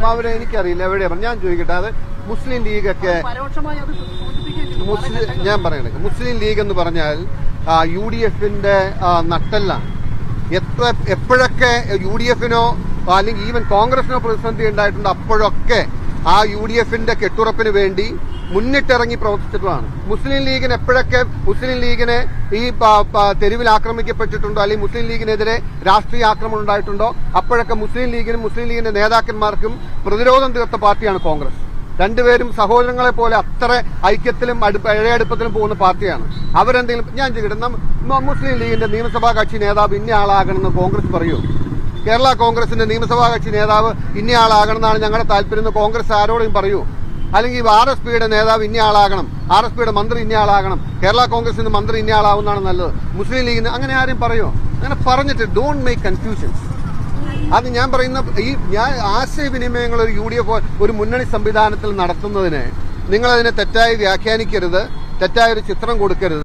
അവരെ എനിക്കറിയില്ല എവിടെയാ ഞാൻ ചോദിക്കട്ടെ. അത് മുസ്ലിം ലീഗൊക്കെ ഞാൻ പറയണേ, മുസ്ലിം ലീഗ് എന്ന് പറഞ്ഞാൽ UDFന്റെ നട്ടെല്ലാണ്. എപ്പോഴൊക്കെ UDFനോ അല്ലെങ്കിൽ ഈവൻ കോൺഗ്രസിനോ പ്രതിസന്ധി ഉണ്ടായിട്ടുണ്ട്, അപ്പോഴൊക്കെ ആ UDFന്റെ കെട്ടുറപ്പിന് വേണ്ടി മുന്നിട്ടിറങ്ങി പ്രവർത്തിച്ചിട്ടുള്ളതാണ്. മുസ്ലിം ലീഗിന് എപ്പോഴൊക്കെ മുസ്ലിം ലീഗിനെ ഈ തെരുവിൽ ആക്രമിക്കപ്പെട്ടിട്ടുണ്ടോ അല്ലെങ്കിൽ മുസ്ലിം ലീഗിനെതിരെ രാഷ്ട്രീയ ആക്രമണം ഉണ്ടായിട്ടുണ്ടോ, അപ്പോഴൊക്കെ മുസ്ലിം ലീഗിനും മുസ്ലിം ലീഗിന്റെ നേതാക്കന്മാർക്കും പ്രതിരോധം തീർത്ത പാർട്ടിയാണ് കോൺഗ്രസ്. രണ്ടുപേരും സഹോദരങ്ങളെ പോലെ അത്ര ഐക്യത്തിലും ഇഴയടുപ്പത്തിലും പോകുന്ന പാർട്ടിയാണ്. അവരെന്തെങ്കിലും ഞാൻ ചെയ്യട്ടെ, മുസ്ലിം ലീഗിന്റെ നിയമസഭാ കക്ഷി നേതാവ് ഇന്ന ആളാകണമെന്ന് കോൺഗ്രസ് പറയൂ? കേരള കോൺഗ്രസിന്റെ നിയമസഭാ കക്ഷി നേതാവ് ഇന്നയാളാകണമെന്നാണ് ഞങ്ങളുടെ താല്പര്യം എന്ന് കോൺഗ്രസ് ആരോടും പറയൂ? അല്ലെങ്കിൽ RSPയുടെ നേതാവ് ഇന്നയാളാകണം, RSPയുടെ മന്ത്രി ഇന്നയാളാകണം, കേരള കോൺഗ്രസിന്റെ മന്ത്രി ഇന്നയാളാവുന്നതാണ് നല്ലത്, മുസ്ലിം ലീഗിന് അങ്ങനെ ആരും പറയോ? അങ്ങനെ പറഞ്ഞിട്ട് ഡോണ്ട് മേക്ക് കൺഫ്യൂഷൻസ്. അത് ഞാൻ പറയുന്ന ഞാൻ ആശയവിനിമയങ്ങൾ ഒരു UDF ഒരു മുന്നണി സംവിധാനത്തിൽ നടത്തുന്നതിന് നിങ്ങളതിനെ തെറ്റായി വ്യാഖ്യാനിക്കരുത്, തെറ്റായൊരു ചിത്രം കൊടുക്കരുത്.